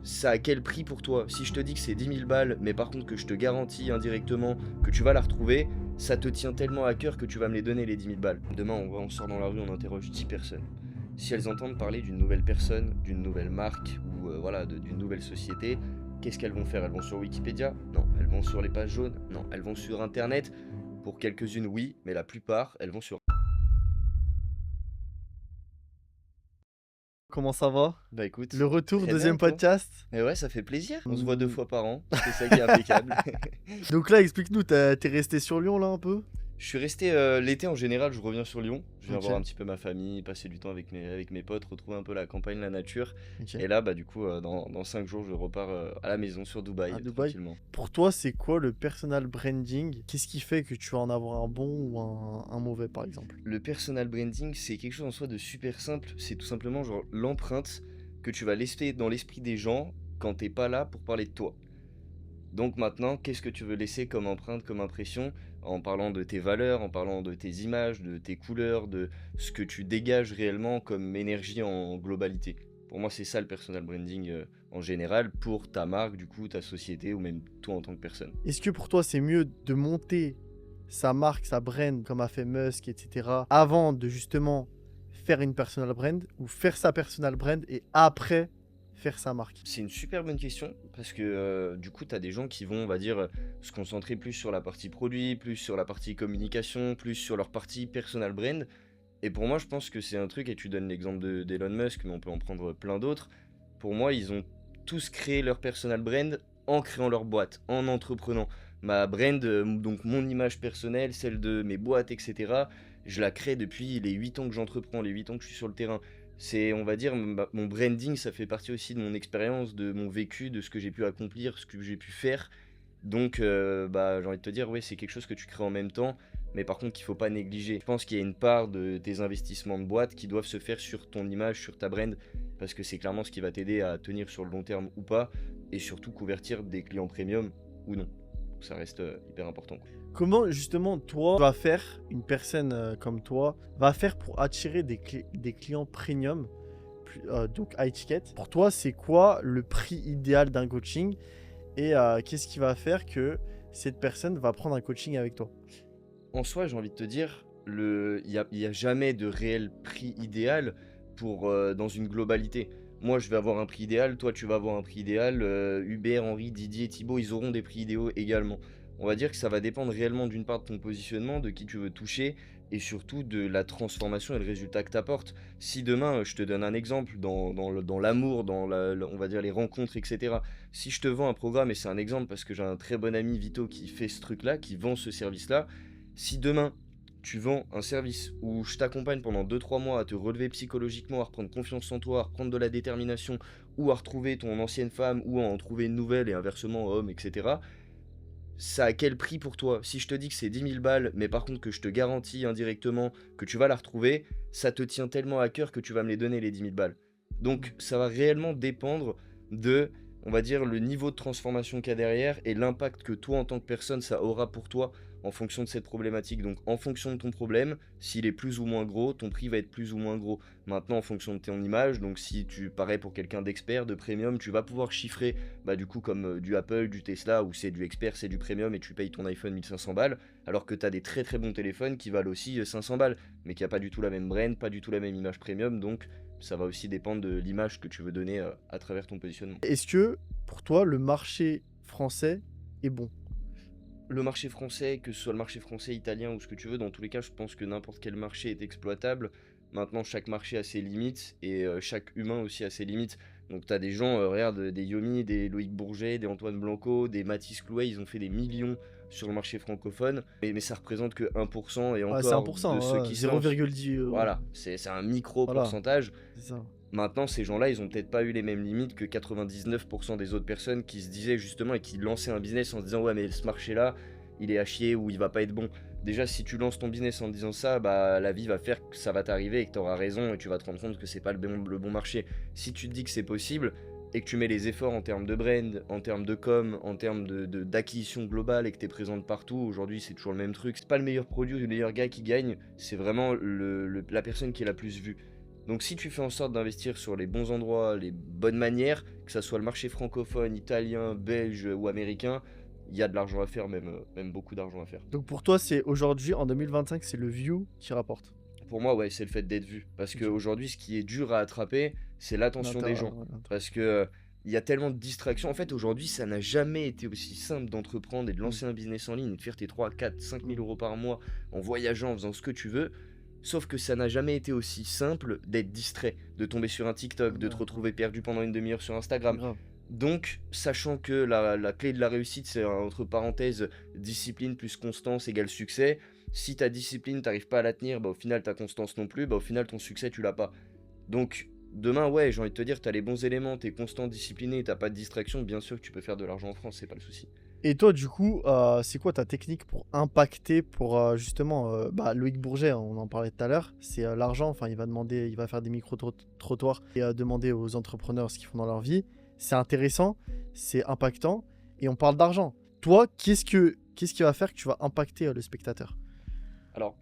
ça a quel prix pour toi? Si je te dis que c'est 10 000 balles, mais par contre que je te garantis indirectement que tu vas la retrouver, ça te tient tellement à cœur que tu vas me les donner les 10 000 balles. Demain, on sort dans la rue, on interroge 10 personnes. Si elles entendent parler d'une nouvelle personne, d'une nouvelle marque ou voilà, d'une nouvelle société, qu'est-ce qu'elles vont faire? Elles vont sur Wikipédia? Non. Elles vont sur les pages jaunes? Non. Elles vont sur Internet? Pour quelques-unes, oui, mais la plupart, elles vont sur... Comment ça va? Bah écoute, Le retour, très bien, deuxième et toi? podcast. Et ouais, ça fait plaisir. On se voit 2 Hmm. fois par an, c'est ça qui est impeccable. Donc là, explique-nous, t'es resté sur Lyon là un peu? Je suis resté l'été en général, je reviens sur Lyon. Je viens Ok, voir un petit peu ma famille, passer du temps avec mes potes, retrouver un peu la campagne, la nature. ok. Et là, bah du coup, dans 5 jours, je repars à la maison sur À Dubaï, Dubaï. tranquillement. Pour toi, c'est quoi le personal branding? Qu'est-ce qui fait que tu vas en avoir un bon ou un mauvais par exemple? Le personal branding, c'est quelque chose en soi de super simple. C'est tout simplement genre l'empreinte que tu vas laisser dans l'esprit des gens quand t'es pas là pour parler de toi. Donc maintenant, qu'est-ce que tu veux laisser comme empreinte, comme impression, en parlant de tes valeurs, en parlant de tes images, de tes couleurs, de ce que tu dégages réellement comme énergie en globalité. Pour moi, c'est ça le personal branding en général, pour ta marque, du coup, ta société, ou même toi en tant que personne. Est-ce que pour toi, c'est mieux de monter sa marque, sa brand, comme a fait Musk, etc., avant de justement faire une personal brand, ou faire sa personal brand et après faire sa marque? C'est une super bonne question, parce que du coup, tu as des gens qui vont, on va dire, se concentrer plus sur la partie produit, plus sur la partie communication, plus sur leur partie personal brand. Et pour moi, je pense que c'est un truc, et tu donnes l'exemple d'Elon Musk, mais on peut en prendre plein d'autres. Pour moi, ils ont tous créé leur personal brand en créant leur boîte, en entreprenant. Ma brand, donc mon image personnelle, celle de mes boîtes, etc., je la crée depuis les 8 ans que j'entreprends, les 8 ans que je suis sur le terrain. C'est, on va dire, mon branding, ça fait partie aussi de mon expérience, de mon vécu, de ce que j'ai pu accomplir, ce que j'ai pu faire. Donc, bah, j'ai envie de te dire, ouais, c'est quelque chose que tu crées en même temps, mais par contre qu'il faut pas négliger. Je pense qu'il y a une part de tes investissements de boîte qui doivent se faire sur ton image, sur ta brand, parce que c'est clairement ce qui va t'aider à tenir sur le long terme ou pas, et surtout convertir des clients premium ou non. Ça reste hyper important, quoi. Comment justement toi vas faire, une personne comme toi, va faire pour attirer des clients premium, donc high ticket? Pour toi, c'est quoi le prix idéal d'un coaching et qu'est-ce qui va faire que cette personne va prendre un coaching avec toi? En soi, j'ai envie de te dire, il y a jamais de réel prix idéal pour, dans une globalité. Moi, je vais avoir un prix idéal, toi, tu vas avoir un prix idéal, Hubert, Henri, Didier, Thibaut, ils auront des prix idéaux également. On va dire que ça va dépendre réellement d'une part de ton positionnement, de qui tu veux toucher et surtout de la transformation et le résultat que tu apportes. Si demain, je te donne un exemple dans l'amour, on va dire les rencontres, etc. Si je te vends un programme, et c'est un exemple parce que j'ai un très bon ami Vito qui fait ce truc-là, qui vend ce service-là, si demain, tu vends un service où je t'accompagne pendant 2 3 mois à te relever psychologiquement, à reprendre confiance en toi, à reprendre de la détermination, ou à retrouver ton ancienne femme, ou à en trouver une nouvelle, et inversement, homme, etc., ça a quel prix pour toi? Si je te dis que c'est 10 000 balles, mais par contre que je te garantis indirectement que tu vas la retrouver, ça te tient tellement à cœur que tu vas me les donner les 10 000 balles. Donc ça va réellement dépendre de, on va dire, le niveau de transformation qu'il y a derrière et l'impact que toi en tant que personne ça aura pour toi en fonction de cette problématique. Donc en fonction de ton problème, s'il est plus ou moins gros, ton prix va être plus ou moins gros. Maintenant en fonction de ton image, donc si tu parais pour quelqu'un d'expert, de premium, tu vas pouvoir chiffrer bah du coup comme du Apple, du Tesla, où c'est du expert, c'est du premium et tu payes ton iPhone 1500 balles, alors que tu as des très très bons téléphones qui valent aussi 500 balles, mais qui a pas du tout la même brand, pas du tout la même image premium, donc ça va aussi dépendre de l'image que tu veux donner à travers ton positionnement. Est-ce que pour toi, le marché français est bon? Le marché français, que ce soit le marché français, italien ou ce que tu veux, dans tous les cas, je pense que n'importe quel marché est exploitable. Maintenant, chaque marché a ses limites et chaque humain aussi a ses limites. Donc, tu as des gens, regarde, des Yomi, des Loïc Bourget, des Antoine Blanco, des Mathis Clouet, ils ont fait des millions sur le marché francophone, mais ça représente que 1% et Ouais, c'est encore de 1%, ceux ouais, qui se lancent. 0,10. Voilà, c'est un micro Voilà, pourcentage. c'est ça. Maintenant, ces gens-là, ils ont peut-être pas eu les mêmes limites que 99% des autres personnes qui se disaient justement et qui lançaient un business en se disant ouais mais ce marché-là, il est à chier ou il va pas être bon. Déjà, si tu lances ton business en te disant ça, bah la vie va faire que ça va t'arriver et que tu auras raison et tu vas te rendre compte que c'est pas le bon marché. Si tu te dis que c'est possible et que tu mets les efforts en termes de brand, en termes de com, en termes d'acquisition globale et que tu es présente partout, aujourd'hui c'est toujours le même truc. C'est pas le meilleur produit ou le meilleur gars qui gagne, c'est vraiment la personne qui est la plus vue. Donc si tu fais en sorte d'investir sur les bons endroits, les bonnes manières, que ça soit le marché francophone, italien, belge ou américain, il y a de l'argent à faire, même beaucoup d'argent à faire. Donc pour toi, c'est aujourd'hui, en 2025, c'est le view qui rapporte. Pour moi, ouais, c'est le fait d'être vu. Parce Ok. qu'aujourd'hui, ce qui est dur à attraper, c'est l'attention des gens. Parce que il y a tellement de distractions. En fait, aujourd'hui, ça n'a jamais été aussi simple d'entreprendre et de lancer un business en ligne et de faire tes 3, 4, 5 000 euros par mois en voyageant, en faisant ce que tu veux. Sauf que ça n'a jamais été aussi simple d'être distrait, de tomber sur un TikTok, de te retrouver perdu pendant une demi-heure sur Instagram. Grave. Donc, sachant que la clé de la réussite, c'est entre parenthèses, discipline plus constance égale succès. Si ta discipline, t'arrives pas à la tenir, bah, au final, ta constance non plus, bah, au final, ton succès, tu l'as pas. Donc, demain, ouais, j'ai envie de te dire, t'as les bons éléments, t'es constant, discipliné, t'as pas de distraction, bien sûr que tu peux faire de l'argent en France, c'est pas le souci. Et toi, du coup, c'est quoi ta technique pour impacter, pour justement, Loïc Bourget, hein, on en parlait tout à l'heure, c'est l'argent. Enfin, il va faire des micro-trottoirs et demander aux entrepreneurs ce qu'ils font dans leur vie. C'est intéressant, c'est impactant, et on parle d'argent. Toi, qu'est-ce qui va faire que tu vas impacter le spectateur? Alors,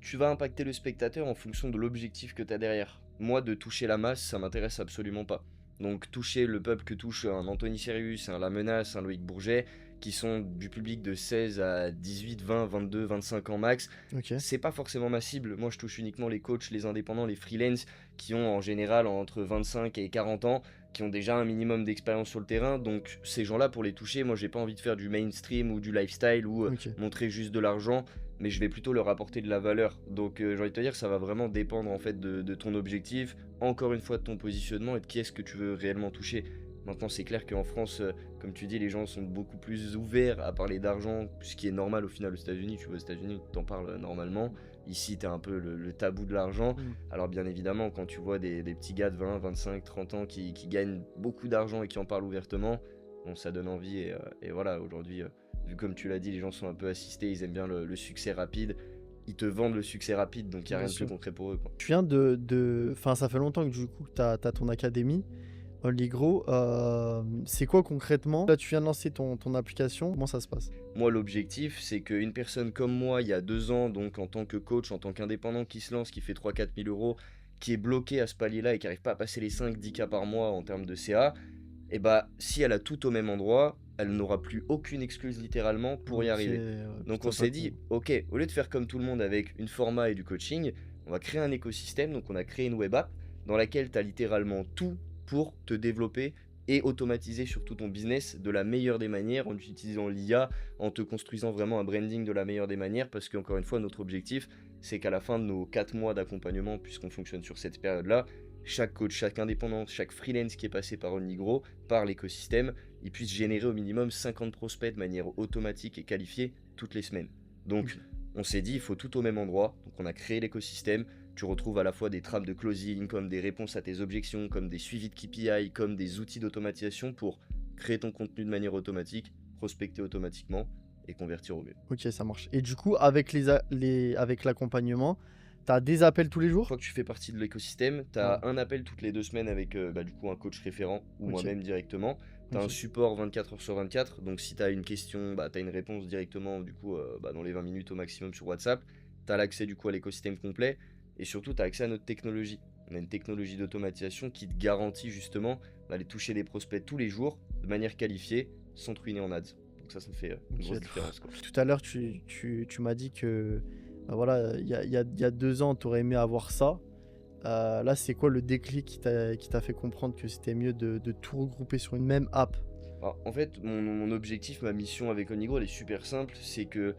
tu vas impacter le spectateur en fonction de l'objectif que tu as derrière. Moi, de toucher la masse, ça m'intéresse absolument pas. Donc, toucher le peuple que touche un Anthony Sérius, un La Menace, un Loïc Bourget, qui sont du public de 16 à 18, 20, 22, 25 ans max, Ok. c'est pas forcément ma cible. Moi, je touche uniquement les coachs, les indépendants, les freelance, qui ont en général entre 25 et 40 ans, qui ont déjà un minimum d'expérience sur le terrain. Donc, ces gens-là, pour les toucher, moi, j'ai pas envie de faire du mainstream ou du lifestyle ou Ok. montrer juste de l'argent, mais je vais plutôt leur apporter de la valeur. Donc j'ai envie de te dire, ça va vraiment dépendre en fait de ton objectif, encore une fois de ton positionnement et de qui est-ce que tu veux réellement toucher. Maintenant, c'est clair qu'en France, comme tu dis, les gens sont beaucoup plus ouverts à parler d'argent, ce qui est normal au final aux États-Unis. Tu vois, aux États-Unis, t'en parles normalement. Ici, t'as un peu le tabou de l'argent. Mm. Alors, bien évidemment, quand tu vois des petits gars de 20, 25, 30 ans qui gagnent beaucoup d'argent et qui en parlent ouvertement, bon, ça donne envie. Et voilà, aujourd'hui, vu comme tu l'as dit, les gens sont un peu assistés, ils aiment bien le succès rapide. Ils te vendent le succès rapide, donc il n'y a Bien rien de plus sûr. concret pour eux, quoi. Tu viens Enfin, ça fait longtemps que du coup, tu as ton académie, Onligro. C'est quoi concrètement? Là, tu viens de lancer ton application. Comment ça se passe? Moi, l'objectif, c'est qu'une personne comme moi, il y a 2 ans, donc en tant que coach, en tant qu'indépendant qui se lance, qui fait 3 000 à 4 000 euros, qui est bloqué à ce palier-là et qui n'arrive pas à passer les 5-10K par mois en termes de CA, et bah, si elle a tout au même endroit, elle n'aura plus aucune excuse littéralement pour y Ok, arriver. ouais, Donc putain, on s'est dit, ok, au lieu de faire comme tout le monde avec une format et du coaching, on va créer un écosystème. Donc on a créé une web app dans laquelle tu as littéralement tout pour te développer et automatiser surtout ton business de la meilleure des manières en utilisant l'IA, en te construisant vraiment un branding de la meilleure des manières. Parce qu'encore une fois, notre objectif, c'est qu'à la fin de nos 4 mois d'accompagnement, puisqu'on fonctionne sur cette période-là, chaque coach, chaque indépendant, chaque freelance qui est passé par Onigro, par l'écosystème, il puisse générer au minimum 50 prospects de manière automatique et qualifiée toutes les semaines. Donc, Ok. on s'est dit, il faut tout au même endroit. Donc, on a créé l'écosystème. Tu retrouves à la fois des trames de closing, comme des réponses à tes objections, comme des suivis de KPI, comme des outils d'automatisation pour créer ton contenu de manière automatique, prospecter automatiquement et convertir au mieux. Ok, ça marche. Et du coup, avec avec l'accompagnement, tu as des appels tous les Une jours? fois que tu fais partie de l'écosystème, tu as Ouais. un appel toutes les 2 semaines avec du coup un coach référent ou Ok. moi-même directement. Tu as un Ok. support 24 heures sur 24. Donc si tu as une question, tu as une réponse directement du coup dans les 20 minutes au maximum sur WhatsApp. Tu as l'accès du coup à l'écosystème complet et surtout tu as accès à notre technologie. On a une technologie d'automatisation qui te garantit justement d'aller toucher des prospects tous les jours de manière qualifiée sans te ruiner en ads. Donc ça me fait une Ok. grosse différence, quoi. Tout à l'heure, tu m'as dit que voilà, il y a 2 ans, tu aurais aimé avoir ça. Là, c'est quoi le déclic qui t'a fait comprendre que c'était mieux de tout regrouper sur une même app? Alors, en fait, mon objectif, ma mission avec Onigro, elle est super simple. C'est que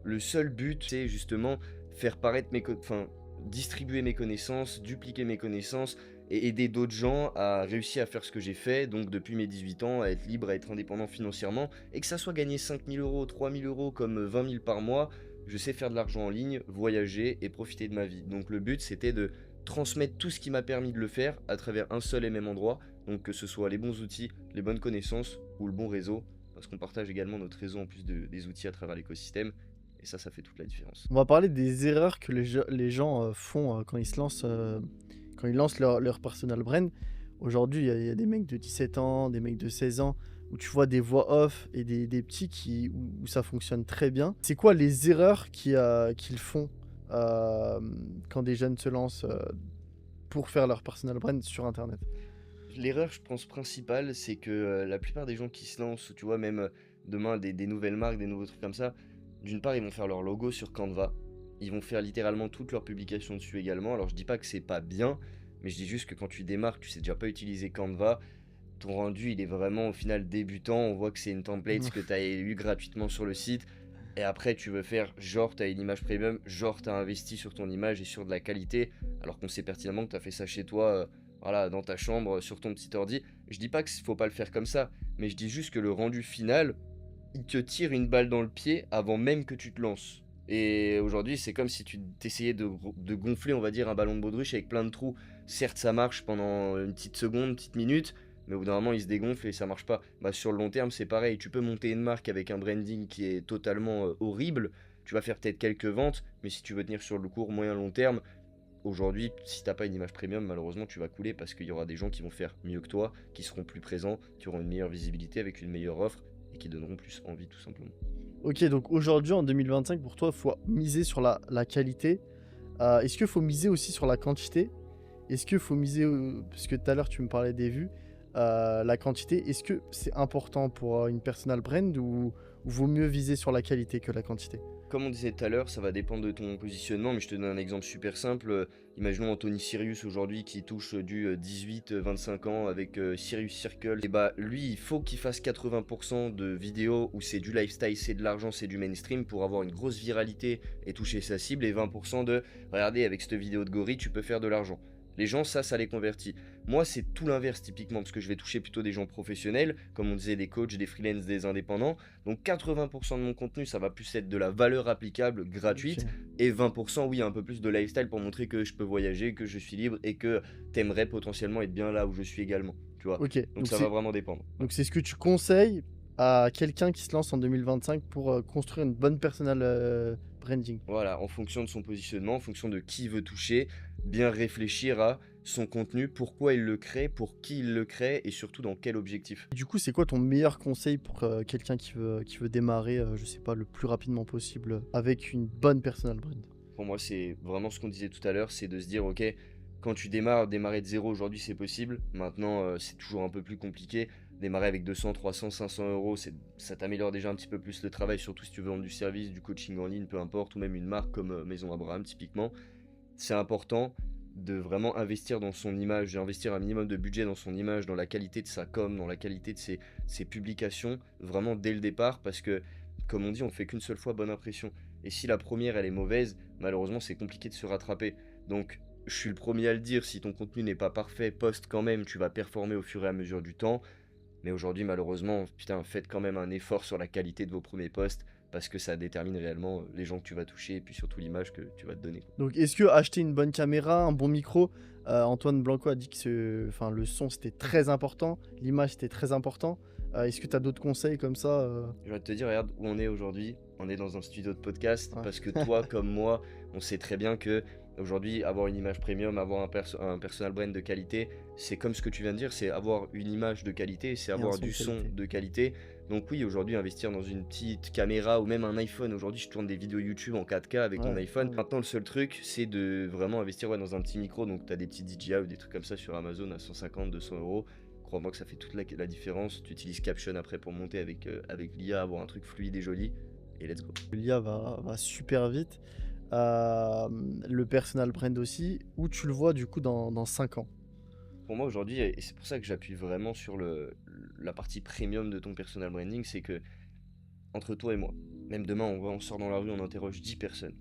le seul but, c'est justement faire paraître enfin, distribuer mes connaissances, dupliquer mes connaissances et aider d'autres gens à réussir à faire ce que j'ai fait, donc depuis mes 18 ans, à être libre, à être indépendant financièrement, et que ça soit gagner 5 000 euros, 3 000 euros, comme 20 000 par mois, je sais faire de l'argent en ligne, voyager et profiter de ma vie. Donc le but, c'était de transmettre tout ce qui m'a permis de le faire à travers un seul et même endroit, donc que ce soit les bons outils, les bonnes connaissances ou le bon réseau, parce qu'on partage également notre réseau en plus des outils à travers l'écosystème, et ça fait toute la différence. On va parler des erreurs que les gens font quand ils se lancent, quand ils lancent leur personal brand. Aujourd'hui, il y a des mecs de 17 ans, des mecs de 16 ans, où tu vois des voix off et des petits où ça fonctionne très bien. C'est quoi les erreurs qu'ils font quand des jeunes se lancent pour faire leur personal brand sur Internet. L'erreur, je pense, principale, c'est que la plupart des gens qui se lancent, tu vois, même demain, des nouvelles marques, des nouveaux trucs comme ça, d'une part, ils vont faire leur logo sur Canva. Ils vont faire littéralement toutes leurs publications dessus également. Alors, je dis pas que c'est pas bien, mais je dis juste que quand tu démarres, tu sais déjà pas utiliser Canva. Ton rendu, il est vraiment au final débutant. On voit que c'est une template que tu as eu gratuitement sur le site. Et après, tu veux faire genre, tu as une image premium, genre, tu as investi sur ton image et sur de la qualité, alors qu'on sait pertinemment que tu as fait ça chez toi, voilà, dans ta chambre, sur ton petit ordi. Je dis pas qu'il faut pas le faire comme ça, mais je dis juste que le rendu final, il te tire une balle dans le pied avant même que tu te lances. Et aujourd'hui, c'est comme si tu t'essayais de gonfler, on va dire, un ballon de baudruche avec plein de trous. Certes, ça marche pendant une petite seconde, une petite minute, mais au bout d'un moment, il se dégonfle et ça marche pas. Bah, sur le long terme, c'est pareil. Tu peux monter une marque avec un branding qui est totalement horrible. Tu vas faire peut-être quelques ventes, mais si tu veux tenir sur le court, moyen, long terme, aujourd'hui, si t'as pas une image premium, malheureusement, tu vas couler parce qu'il y aura des gens qui vont faire mieux que toi, qui seront plus présents, qui auront une meilleure visibilité avec une meilleure offre et qui donneront plus envie, tout simplement. Ok, donc aujourd'hui, en 2025, pour toi, il faut miser sur la qualité. Est-ce qu'il faut miser aussi sur la quantité? Est-ce qu'il faut miser, parce que tout à l'heure, tu me parlais des vues, la quantité, est-ce que c'est important pour une personal brand ou vaut mieux viser sur la qualité que la quantité? Comme on disait tout à l'heure, ça va dépendre de ton positionnement, mais je te donne un exemple super simple. Imaginons Anthony Sirius aujourd'hui qui touche du 18-25 ans avec Sirius Circle. Et bah lui, il faut qu'il fasse 80% de vidéos où c'est du lifestyle, c'est de l'argent, c'est du mainstream pour avoir une grosse viralité et toucher sa cible. Et 20% de regardez, avec cette vidéo de gorille, tu peux faire de l'argent. Les gens, ça les convertit. Moi, c'est tout l'inverse typiquement, parce que je vais toucher plutôt des gens professionnels, comme on disait, des coachs, des freelances, des indépendants. Donc 80% de mon contenu, ça va plus être de la valeur applicable, gratuite, Ok. et 20%, oui, un peu plus de lifestyle pour montrer que je peux voyager, que je suis libre, et que t'aimerais potentiellement être bien là où je suis également, tu vois. Ok, Donc ça va vraiment dépendre. donc c'est ce que tu conseilles à quelqu'un qui se lance en 2025 pour construire une bonne personal branding. Voilà, en fonction de son positionnement, en fonction de qui il veut toucher, bien réfléchir à son contenu, pourquoi il le crée, pour qui il le crée, et surtout dans quel objectif. Du coup, c'est quoi ton meilleur conseil pour quelqu'un qui veut démarrer, je sais pas, le plus rapidement possible avec une bonne personal brand? Pour moi, c'est vraiment ce qu'on disait tout à l'heure, c'est de se dire, ok, quand tu démarres, démarrer de zéro aujourd'hui, c'est possible. Maintenant, c'est toujours un peu plus compliqué. Démarrer avec 200, 300, 500 euros, ça t'améliore déjà un petit peu plus le travail, surtout si tu veux vendre du service, du coaching en ligne, peu importe, ou même une marque comme Maison Abraham, typiquement. C'est important de vraiment investir dans son image, d'investir un minimum de budget dans son image, dans la qualité de sa com, dans la qualité de ses publications, vraiment dès le départ, parce que, comme on dit, on fait qu'une seule fois bonne impression. Et si la première, elle est mauvaise, malheureusement, c'est compliqué de se rattraper. Donc, je suis le premier à le dire, si ton contenu n'est pas parfait, poste quand même, tu vas performer au fur et à mesure du temps. Mais aujourd'hui, malheureusement, putain, faites quand même un effort sur la qualité de vos premiers posts, parce que ça détermine réellement les gens que tu vas toucher, et puis surtout l'image que tu vas te donner. Donc, est-ce que acheter une bonne caméra, un bon micro, Antoine Blanco a dit que enfin, le son c'était très important, l'image c'était très important. Est-ce que tu as d'autres conseils comme ça Je vais te dire, regarde où on est aujourd'hui. On est dans un studio de podcast Ouais. parce que toi, comme moi, on sait très bien que aujourd'hui, avoir une image premium, avoir un personal brand de qualité, c'est comme ce que tu viens de dire, c'est avoir une image de qualité, c'est Et un avoir son de du son qualité. de qualité. Donc oui, aujourd'hui, investir dans une petite caméra ou même un iPhone. Aujourd'hui, je tourne des vidéos YouTube en 4K avec mon Ouais, iPhone. ouais. Maintenant, le seul truc, c'est de vraiment investir ouais, dans un petit micro. Donc, tu as des petits DJI ou des trucs comme ça sur Amazon à 150, 200 euros. Crois-moi que ça fait toute la différence. Tu utilises Caption après pour monter avec l'IA, avoir un truc fluide et joli. Et let's go. L'IA va super vite. Le personal brand aussi. Où tu le vois du coup dans 5 ans? Pour moi aujourd'hui, et c'est pour ça que j'appuie vraiment sur la partie premium de ton personal branding, c'est que entre toi et moi, même demain on sort dans la rue, on interroge 10 personnes.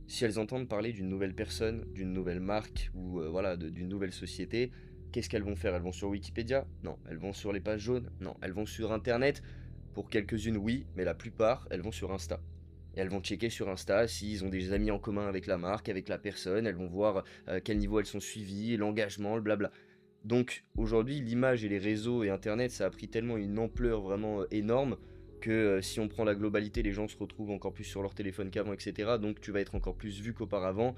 Si elles entendent parler d'une nouvelle personne, d'une nouvelle marque ou voilà, d'une nouvelle société, qu'est-ce qu'elles vont faire? Elles vont sur Wikipédia? Non. Elles vont sur les pages jaunes? Non. Elles vont sur Internet? Pour quelques-unes, oui, mais la plupart, elles vont sur Insta. Et elles vont checker sur Insta s'ils ont des amis en commun avec la marque, avec la personne. Elles vont voir quel niveau elles sont suivies, l'engagement, le blabla. Donc aujourd'hui, l'image et les réseaux et Internet, ça a pris tellement une ampleur vraiment énorme que si on prend la globalité, les gens se retrouvent encore plus sur leur téléphone qu'avant, etc. Donc tu vas être encore plus vu qu'auparavant.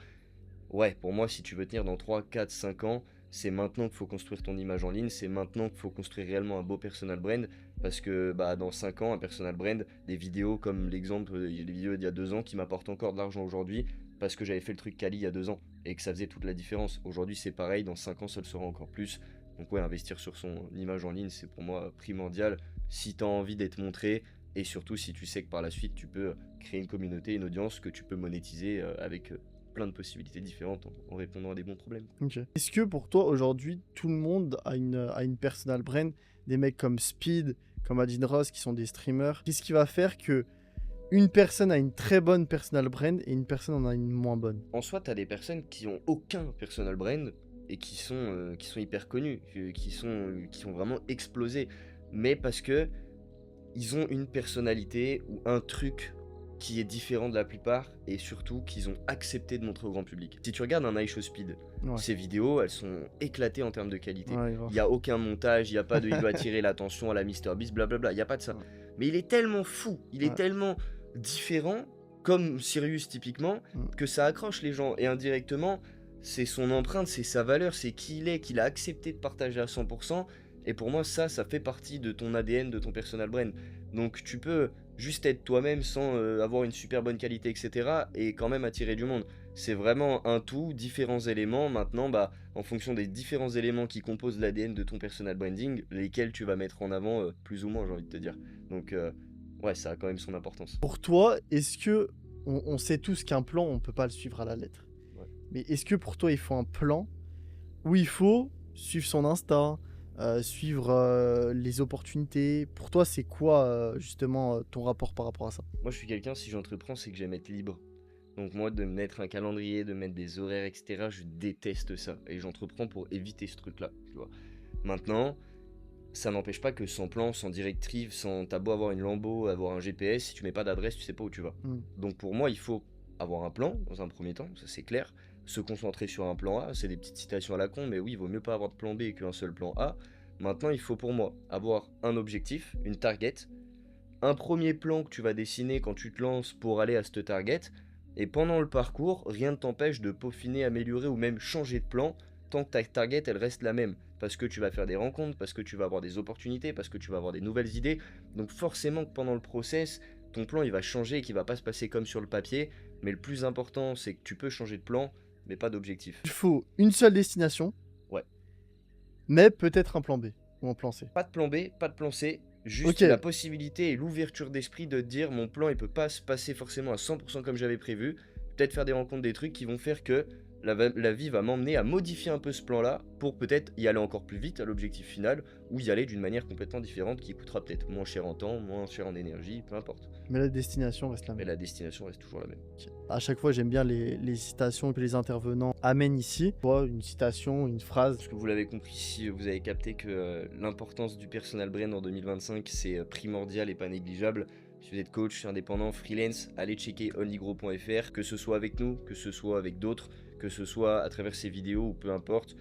Ouais, pour moi, si tu veux tenir dans 3, 4, 5 ans, c'est maintenant qu'il faut construire ton image en ligne, c'est maintenant qu'il faut construire réellement un beau personal brand, parce que bah, dans 5 ans, un personal brand, des vidéos comme l'exemple, les vidéos d'il y a 2 ans qui m'apportent encore de l'argent aujourd'hui, parce que j'avais fait le truc quali il y a 2 ans et que ça faisait toute la différence. Aujourd'hui, c'est pareil, dans 5 ans, ça le sera encore plus. Donc ouais, investir sur son image en ligne, c'est pour moi primordial si tu as envie d'être montré et surtout si tu sais que par la suite, tu peux créer une communauté, une audience que tu peux monétiser avec plein de possibilités différentes en répondant à des bons problèmes. Ok. Est-ce que pour toi, aujourd'hui, tout le monde a une personal brand, des mecs comme Speed, comme Adin Ross, qui sont des streamers? Qu'est-ce qui va faire que une personne a une très bonne personal brand et une personne en a une moins bonne? En soi, tu as des personnes qui ont aucun personal brand et qui sont hyper connus, qui ont vraiment explosé, mais parce que ils ont une personnalité ou un truc qui est différent de la plupart et surtout qu'ils ont accepté de montrer au grand public. Si tu regardes un iShowSpeed, Ouais. ses vidéos, elles sont éclatées en termes de qualité. Ouais, grave. Il n'y a aucun montage, il n'y a pas de il veut attirer l'attention à la MrBeast, blablabla, il n'y a pas de ça. Ouais. Mais il est tellement fou, il est Ouais. tellement différent, comme Sirius typiquement, que ça accroche les gens. Et indirectement, c'est son empreinte, c'est sa valeur, c'est qui il est, qu'il a accepté de partager à 100%. Et pour moi, ça fait partie de ton ADN, de ton personal brand. Donc tu peux juste être toi-même sans avoir une super bonne qualité, etc. et quand même attirer du monde. C'est vraiment un tout, différents éléments. Maintenant, bah, en fonction des différents éléments qui composent l'ADN de ton personal branding, lesquels tu vas mettre en avant plus ou moins, j'ai envie de te dire. Donc, ouais, ça a quand même son importance. Pour toi, est-ce que on sait tous qu'un plan, on peut pas le suivre à la lettre. Ouais. Mais est-ce que pour toi, il faut un plan où il faut suivre son instinct, suivre les opportunités? Pour toi, c'est quoi justement ton rapport par rapport à ça? Moi, je suis quelqu'un, si j'entreprends, c'est que j'aime être libre. Donc moi, de me mettre un calendrier, de mettre des horaires, etc., je déteste ça. Et j'entreprends pour éviter ce truc-là, tu vois. Maintenant, ça n'empêche pas que sans plan, sans directive, sans t'as beau avoir une Lambo, avoir un GPS, si tu mets pas d'adresse, tu sais pas où tu vas. Donc pour moi, il faut avoir un plan dans un premier temps, ça c'est clair. Se concentrer sur un plan A, c'est des petites citations à la con, mais oui, il vaut mieux pas avoir de plan B qu'un seul plan A. Maintenant, il faut pour moi avoir un objectif, une target, un premier plan que tu vas dessiner quand tu te lances pour aller à cette target. Et pendant le parcours, rien ne t'empêche de peaufiner, améliorer ou même changer de plan tant que ta target elle reste la même. Parce que tu vas faire des rencontres, parce que tu vas avoir des opportunités, parce que tu vas avoir des nouvelles idées. Donc forcément que pendant le process, ton plan il va changer et qu'il va pas se passer comme sur le papier. Mais le plus important, c'est que tu peux changer de plan, mais pas d'objectif. Il faut une seule destination. Ouais. Mais peut-être un plan B ou un plan C. Pas de plan B, pas de plan C. Juste Ok. la possibilité et l'ouverture d'esprit de te dire mon plan il peut pas se passer forcément à 100% comme j'avais prévu. Peut-être faire des rencontres, des trucs qui vont faire que la vie va m'emmener à modifier un peu ce plan-là pour peut-être y aller encore plus vite à l'objectif final ou y aller d'une manière complètement différente qui coûtera peut-être moins cher en temps, moins cher en énergie, peu importe. Mais la destination reste la Mais même. la destination reste toujours la même. À chaque fois, j'aime bien les citations que les intervenants amènent ici. Soit une citation, une phrase. Parce que vous l'avez compris, si vous avez capté que l'importance du personal brand en 2025 c'est primordial et pas négligeable. Si vous êtes coach, indépendant, freelance, allez checker onligro.fr, que ce soit avec nous, que ce soit avec d'autres, que ce soit à travers ces vidéos ou peu importe.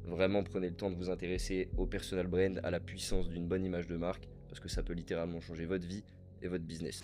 Vraiment prenez le temps de vous intéresser au personal brand, à la puissance d'une bonne image de marque, parce que ça peut littéralement changer votre vie et votre business.